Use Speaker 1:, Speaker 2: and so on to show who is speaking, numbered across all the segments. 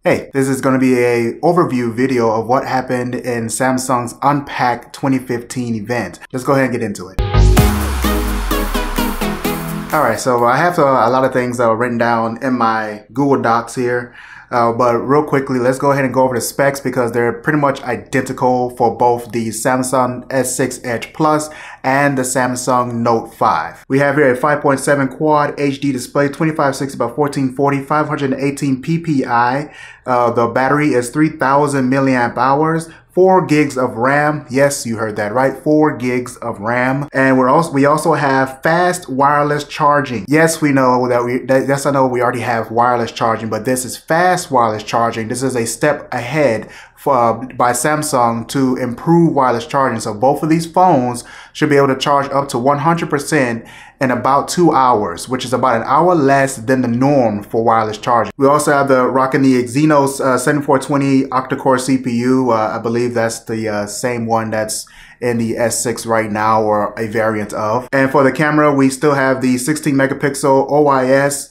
Speaker 1: Hey, this is going to be a overview video of what happened in Samsung's Unpacked 2015 event. Let's go ahead and get into it. Alright, so I have a lot of things that are written down in my Google Docs here. But real quickly, let's go ahead and go over the specs because they're pretty much identical for both the Samsung S6 Edge Plus and the Samsung Note 5. We have here a 5.7 quad HD display, 2560 by 1440, 518 ppi. The battery is 3000 milliamp hours. 4 gigs of RAM. Yes, you heard that right. 4 gigs of RAM. And we also have fast wireless charging. Yes, we know that yes, I know we already have wireless charging, but this is fast wireless charging. This is a step ahead by Samsung to improve wireless charging. So both of these phones should be able to charge up to 100% in about 2 hours, which is about an hour less than the norm for wireless charging. We also have rocking the Exynos 7420 octa-core CPU. I believe that's the same one that's in the S6 right now, or a variant of. And for the camera, we still have the 16 megapixel OIS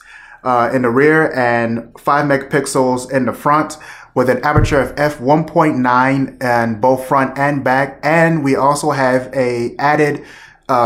Speaker 1: in the rear and 5 megapixels in the front, with an aperture of f1.9 in both front and back. And we also have a added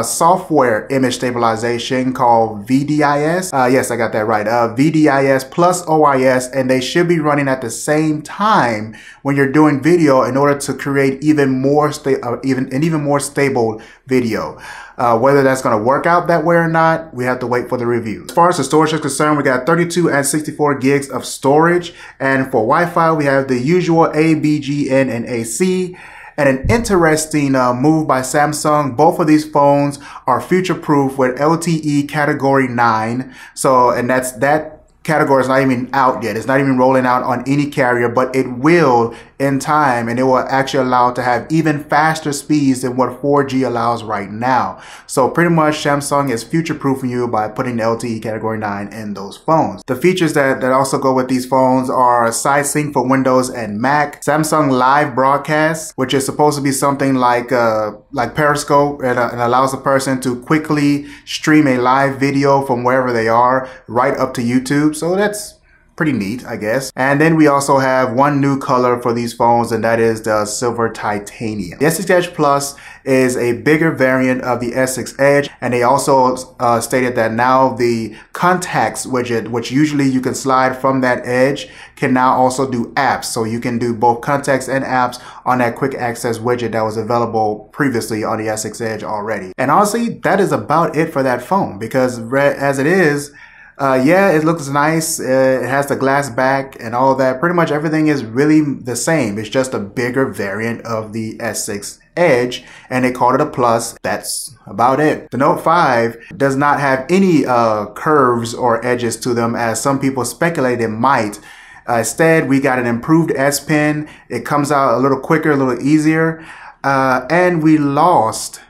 Speaker 1: software image stabilization called VDIS. Yes, I got that right. VDIS plus OIS, and they should be running at the same time when you're doing video in order to create even more stable video. Whether that's going to work out that way or not, we have to wait for the review. As far as the storage is concerned, we got 32 and 64 gigs of storage. And for Wi-Fi, we have the usual A, B, G, N, and AC. And an interesting move by Samsung, both of these phones are future-proof with LTE Category 9. So, and that category is not even out yet. It's not even rolling out on any carrier, but it will in time, and it will actually allow it to have even faster speeds than what 4G allows right now. So pretty much Samsung is future-proofing you by putting LTE Category 9 in those phones. The features that also go with these phones are side sync for Windows and Mac, Samsung Live Broadcast, which is supposed to be something like Periscope, and allows a person to quickly stream a live video from wherever they are right up to YouTube. So that's pretty neat, I guess. And then we also have one new color for these phones, and that is the silver titanium. The S6 Edge Plus is a bigger variant of the S6 Edge, and they also stated that now the contacts widget, which usually you can slide from that edge, can now also do apps. So you can do both contacts and apps on that quick access widget that was available previously on the S6 Edge already. And honestly, that is about it for that phone, because as it is, yeah, it looks nice. It has the glass back and all that. Pretty much everything is really the same. It's just a bigger variant of the S6 Edge, and they called it a Plus. That's about it. The Note 5 does not have any curves or edges to them, as some people speculate it might. Instead, we got an improved S Pen. It comes out a little quicker, a little easier. And we lost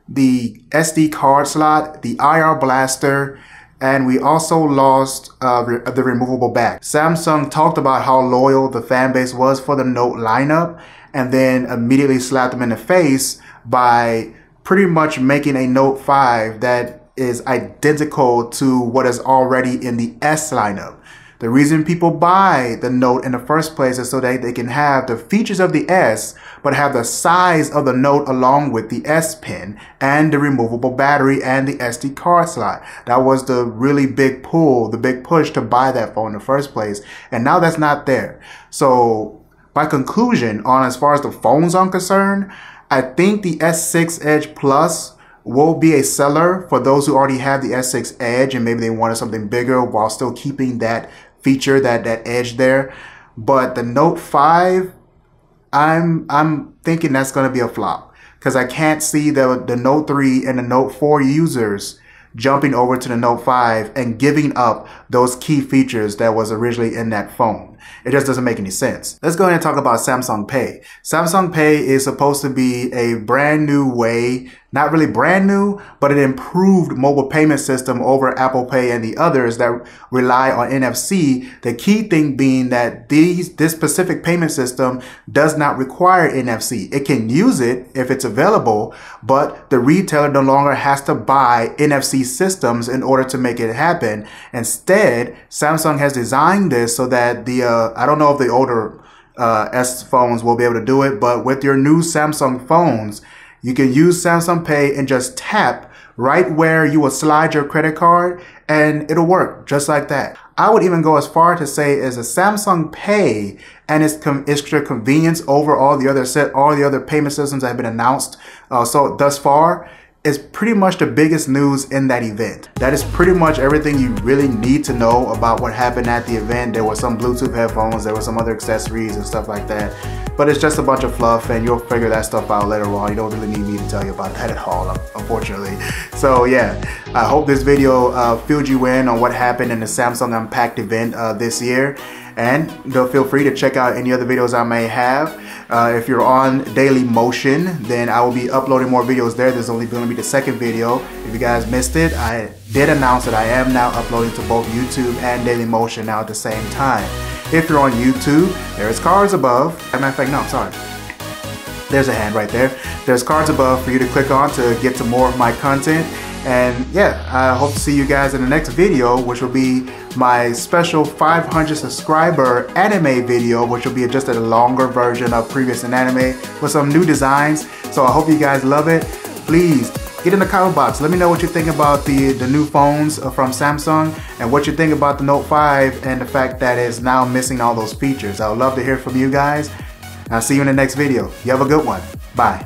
Speaker 1: the SD card slot, the IR blaster, and we also lost the removable back. Samsung talked about how loyal the fan base was for the Note lineup, and then immediately slapped them in the face by pretty much making a Note 5 that is identical to what is already in the S lineup. The reason people buy the Note in the first place is so that they can have the features of the S, but have the size of the Note along with the S Pen and the removable battery and the SD card slot. That was the really big pull, the big push to buy that phone in the first place. And now that's not there. So by conclusion, on as far as the phones are concerned, I think the S6 Edge Plus will be a seller for those who already have the S6 Edge and maybe they wanted something bigger while still keeping that feature, that edge there. But the Note 5, I'm thinking that's going to be a flop, because I can't see the Note 3 and the Note 4 users jumping over to the Note 5 and giving up those key features that was originally in that phone. It just doesn't make any sense. Let's go ahead and talk about Samsung Pay. Samsung Pay is supposed to be a brand new way not really brand new, but an improved mobile payment system over Apple Pay and the others that rely on NFC. The key thing being that this specific payment system does not require NFC. It can use it if it's available, but the retailer no longer has to buy NFC systems in order to make it happen. Instead, Samsung has designed this so that I don't know if the older S phones will be able to do it, but with your new Samsung phones, you can use Samsung Pay and just tap right where you will slide your credit card and it'll work just like that. I would even go as far to say as a Samsung Pay and its extra convenience over all the other payment systems that have been announced so thus far is pretty much the biggest news in that event. That is pretty much everything you really need to know about what happened at the event. There were some Bluetooth headphones, there were some other accessories and stuff like that, but it's just a bunch of fluff and you'll figure that stuff out later on. You don't really need me to tell you about that at all, unfortunately. So yeah, I hope this video filled you in on what happened in the Samsung Unpacked event this year. And feel free to check out any other videos I may have. If you're on Daily Motion, then I will be uploading more videos there. There's only going to be the second video. If you guys missed it, I did announce that I am now uploading to both YouTube and Daily Motion now at the same time. If you're on YouTube, there's cards above. As a matter of fact, no, sorry. There's a hand right there. There's cards above for you to click on to get to more of my content. And yeah, I hope to see you guys in the next video, which will be my special 500 subscriber anime video, which will be just a longer version of previous anime with some new designs. So I hope you guys love it. Please get in the comment box. Let me know what you think about the new phones from Samsung and what you think about the Note 5 and the fact that it's now missing all those features. I would love to hear from you guys. I'll see you in the next video. You have a good one. Bye.